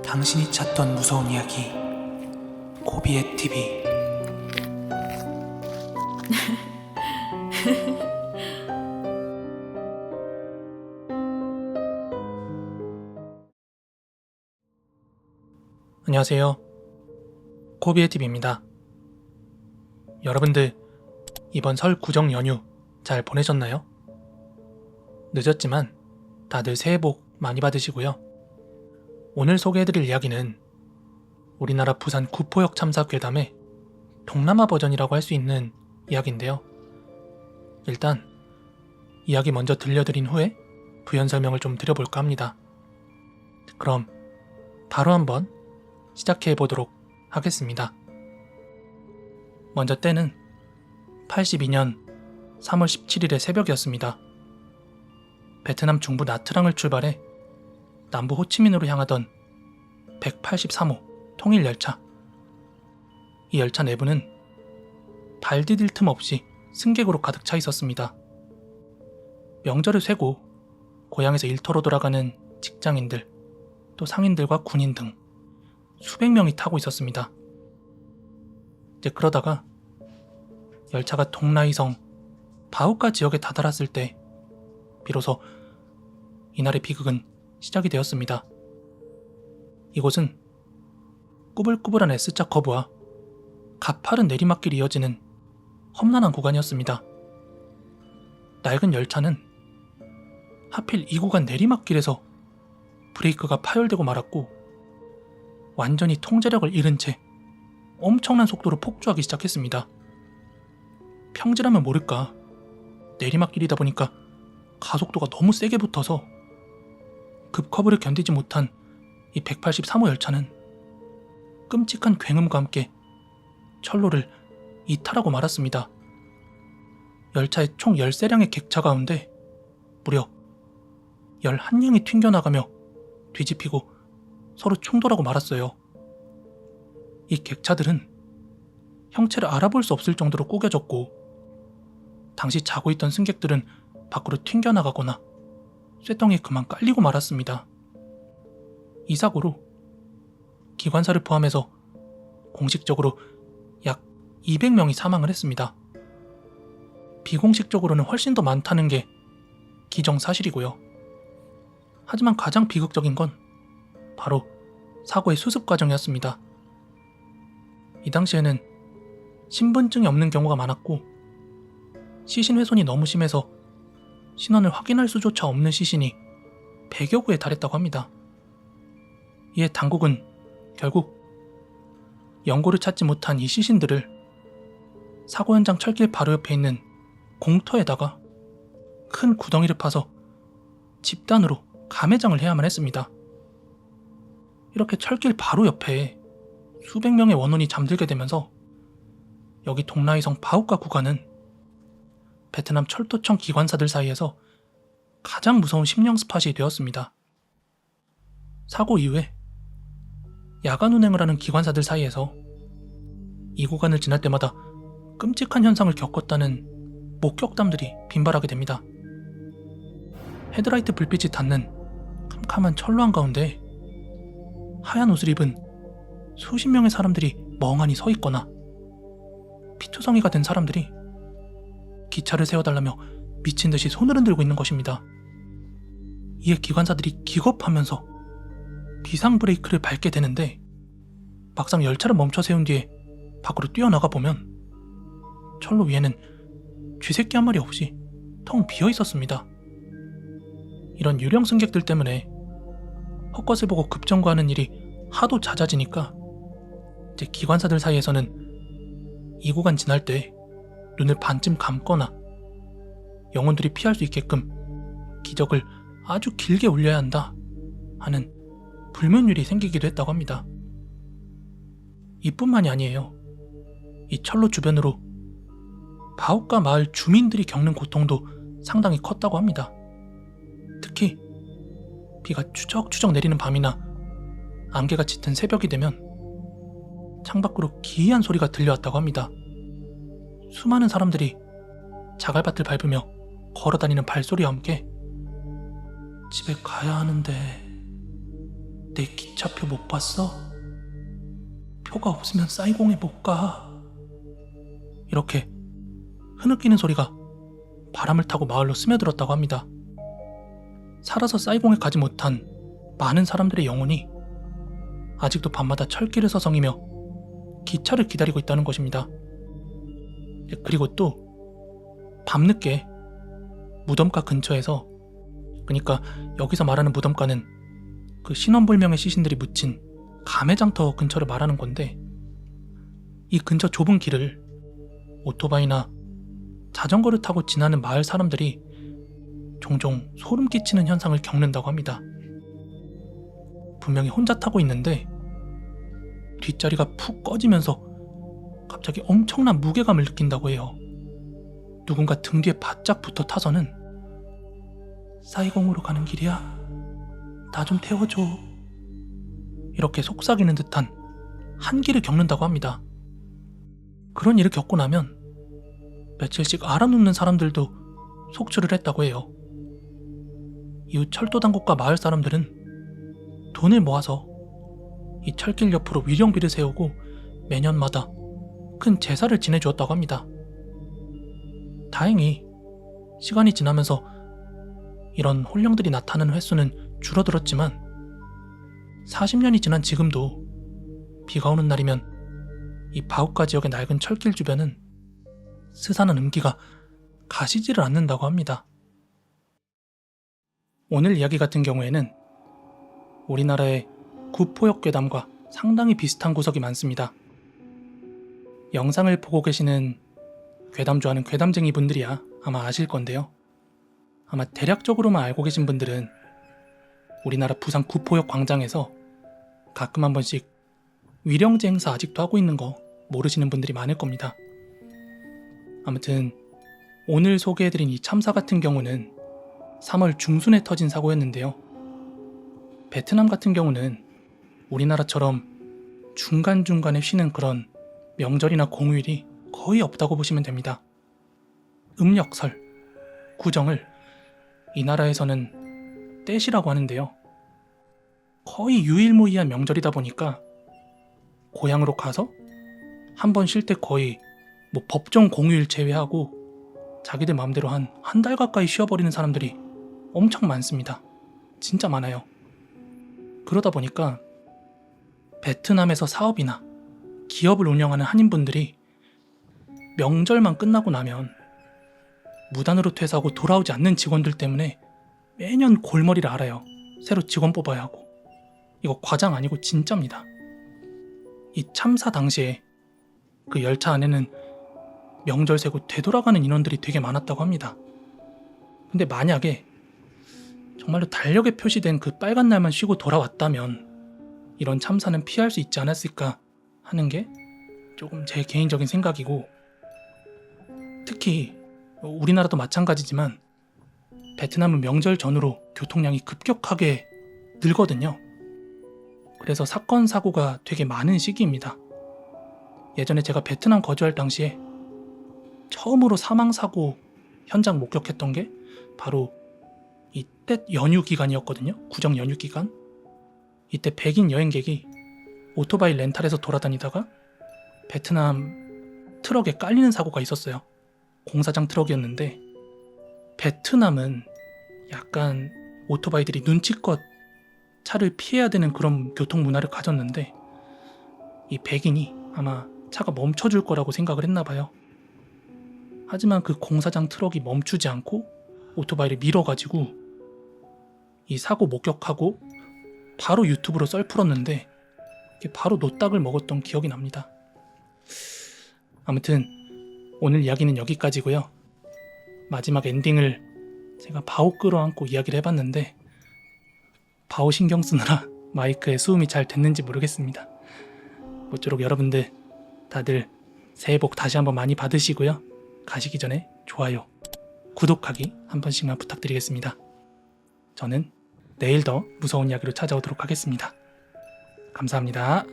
당신이 찾던 무서운 이야기 고비의 TV. 안녕하세요, 고비의 TV입니다. 여러분들 이번 설 구정 연휴 잘 보내셨나요? 늦었지만 다들 새해 복 많이 받으시고요. 오늘 소개해드릴 이야기는 우리나라 부산 구포역 참사 괴담의 동남아 버전이라고 할 수 있는 이야기인데요. 일단 이야기 먼저 들려드린 후에 부연 설명을 좀 드려볼까 합니다. 그럼 바로 한번 시작해보도록 하겠습니다. 먼저 때는 82년 3월 17일의 새벽이었습니다. 베트남 중부 나트랑을 출발해 남부 호치민으로 향하던 183호 통일열차. 이 열차 내부는 발 디딜 틈 없이 승객으로 가득 차 있었습니다. 명절을 쇠고 고향에서 일터로 돌아가는 직장인들, 또 상인들과 군인 등 수백 명이 타고 있었습니다. 이제 그러다가 열차가 동라이성 바우카 지역에 다다랐을 때 비로소 이날의 비극은 시작이 되었습니다. 이곳은 꾸불꾸불한 S자 커브와 가파른 내리막길이 이어지는 험난한 구간이었습니다. 낡은 열차는 하필 이 구간 내리막길에서 브레이크가 파열되고 말았고 완전히 통제력을 잃은 채 엄청난 속도로 폭주하기 시작했습니다. 평지라면 모를까 내리막길이다 보니까 가속도가 너무 세게 붙어서 급커브를 견디지 못한 이 183호 열차는 끔찍한 굉음과 함께 철로를 이탈하고 말았습니다. 열차의 총 13량의 객차 가운데 무려 11량이 튕겨나가며 뒤집히고 서로 충돌하고 말았어요. 이 객차들은 형체를 알아볼 수 없을 정도로 구겨졌고 당시 자고 있던 승객들은 밖으로 튕겨나가거나 쇠덩이에 그만 깔리고 말았습니다. 이 사고로 기관사를 포함해서 공식적으로 약 200명이 사망을 했습니다. 비공식적으로는 훨씬 더 많다는 게 기정사실이고요. 하지만 가장 비극적인 건 바로 사고의 수습 과정이었습니다. 이 당시에는 신분증이 없는 경우가 많았고 시신 훼손이 너무 심해서 신원을 확인할 수조차 없는 시신이 100여 구에 달했다고 합니다. 이에 당국은 결국 연고를 찾지 못한 이 시신들을 사고 현장 철길 바로 옆에 있는 공터에다가 큰 구덩이를 파서 집단으로 감회장을 해야만 했습니다. 이렇게 철길 바로 옆에 수백 명의 원혼이 잠들게 되면서 여기 동라이성 바우카 구간은 베트남 철도청 기관사들 사이에서 가장 무서운 심령 스팟이 되었습니다. 사고 이후에 야간 운행을 하는 기관사들 사이에서 이 구간을 지날 때마다 끔찍한 현상을 겪었다는 목격담들이 빈발하게 됩니다. 헤드라이트 불빛이 닿는 캄캄한 철로 한가운데 하얀 옷을 입은 수십 명의 사람들이 멍하니 서 있거나 피투성이가 된 사람들이 기차를 세워달라며 미친 듯이 손을 흔들고 있는 것입니다. 이에 기관사들이 기겁하면서 비상 브레이크를 밟게 되는데 막상 열차를 멈춰 세운 뒤에 밖으로 뛰어나가 보면 철로 위에는 쥐새끼 한 마리 없이 텅 비어 있었습니다. 이런 유령 승객들 때문에 헛것을 보고 급정거하는 일이 하도 잦아지니까 이제 기관사들 사이에서는 이 구간 지날 때 눈을 반쯤 감거나 영혼들이 피할 수 있게끔 기적을 아주 길게 울려야 한다 하는 불면율이 생기기도 했다고 합니다. 이뿐만이 아니에요. 이 철로 주변으로 바우카 마을 주민들이 겪는 고통도 상당히 컸다고 합니다. 특히 비가 추적추적 내리는 밤이나 안개가 짙은 새벽이 되면 창밖으로 기이한 소리가 들려왔다고 합니다. 수많은 사람들이 자갈밭을 밟으며 걸어다니는 발소리와 함께 집에 가야 하는데 내 기차표 못 봤어? 표가 없으면 사이공에 못 가. 이렇게 흐느끼는 소리가 바람을 타고 마을로 스며들었다고 합니다. 살아서 사이공에 가지 못한 많은 사람들의 영혼이 아직도 밤마다 철길을 서성이며 기차를 기다리고 있다는 것입니다. 그리고 또 밤늦게 무덤가 근처에서, 그러니까 여기서 말하는 무덤가는 그 신원불명의 시신들이 묻힌 가매장터 근처를 말하는 건데, 이 근처 좁은 길을 오토바이나 자전거를 타고 지나는 마을 사람들이 종종 소름 끼치는 현상을 겪는다고 합니다. 분명히 혼자 타고 있는데 뒷자리가 푹 꺼지면서 갑자기 엄청난 무게감을 느낀다고 해요. 누군가 등 뒤에 바짝 붙어 타서는 사이공으로 가는 길이야? 나 좀 태워줘. 이렇게 속삭이는 듯한 한기를 겪는다고 합니다. 그런 일을 겪고 나면 며칠씩 알아눕는 사람들도 속출을 했다고 해요. 이후 철도당국과 마을 사람들은 돈을 모아서 이 철길 옆으로 위령비를 세우고 매년마다 큰 제사를 지내주었다고 합니다. 다행히 시간이 지나면서 이런 혼령들이 나타나는 횟수는 줄어들었지만 40년이 지난 지금도 비가 오는 날이면 이 바우카 지역의 낡은 철길 주변은 스산한 음기가 가시지를 않는다고 합니다. 오늘 이야기 같은 경우에는 우리나라의 구포역 괴담과 상당히 비슷한 구석이 많습니다. 영상을 보고 계시는 괴담 좋아하는 괴담쟁이 분들이야 아마 아실 건데요. 아마 대략적으로만 알고 계신 분들은 우리나라 부산 구포역 광장에서 가끔 한 번씩 위령제 행사 아직도 하고 있는 거 모르시는 분들이 많을 겁니다. 아무튼 오늘 소개해드린 이 참사 같은 경우는 3월 중순에 터진 사고였는데요. 베트남 같은 경우는 우리나라처럼 중간중간에 쉬는 그런 명절이나 공휴일이 거의 없다고 보시면 됩니다. 음력, 설, 구정을 이 나라에서는 떼시라고 하는데요. 거의 유일무이한 명절이다 보니까 고향으로 가서 한 번 쉴 때 거의 법정 공휴일 제외하고 자기들 마음대로 한 달 가까이 쉬어버리는 사람들이 엄청 많습니다. 진짜 많아요. 그러다 보니까 베트남에서 사업이나 기업을 운영하는 한인분들이 명절만 끝나고 나면 무단으로 퇴사하고 돌아오지 않는 직원들 때문에 매년 골머리를 앓아요. 새로 직원 뽑아야 하고. 이거 과장 아니고 진짜입니다. 이 참사 당시에 그 열차 안에는 명절 세고 되돌아가는 인원들이 되게 많았다고 합니다. 근데 만약에 정말로 달력에 표시된 그 빨간 날만 쉬고 돌아왔다면 이런 참사는 피할 수 있지 않았을까 하는 게 조금 제 개인적인 생각이고, 특히 우리나라도 마찬가지지만 베트남은 명절 전후로 교통량이 급격하게 늘거든요. 그래서 사건 사고가 되게 많은 시기입니다. 예전에 제가 베트남 거주할 당시에 처음으로 사망사고 현장 목격했던 게 바로 이때 연휴 기간이었거든요. 구정 연휴 기간. 이때 백인 여행객이 오토바이 렌탈해서 돌아다니다가 베트남 트럭에 깔리는 사고가 있었어요. 공사장 트럭이었는데, 베트남은 약간 오토바이들이 눈치껏 차를 피해야 되는 그런 교통 문화를 가졌는데, 이 백인이 아마 차가 멈춰줄 거라고 생각을 했나 봐요. 하지만 그 공사장 트럭이 멈추지 않고 오토바이를 밀어가지고 이 사고 목격하고 바로 유튜브로 썰 풀었는데 바로 노딱을 먹었던 기억이 납니다. 아무튼 오늘 이야기는 여기까지고요. 마지막 엔딩을 제가 바오 끌어안고 이야기를 해봤는데 바오 신경 쓰느라 마이크에 수음이 잘 됐는지 모르겠습니다. 모쪼록 여러분들 다들 새해 복 다시 한번 많이 받으시고요. 가시기 전에 좋아요, 구독하기 한 번씩만 부탁드리겠습니다. 저는 내일 더 무서운 이야기로 찾아오도록 하겠습니다. 감사합니다.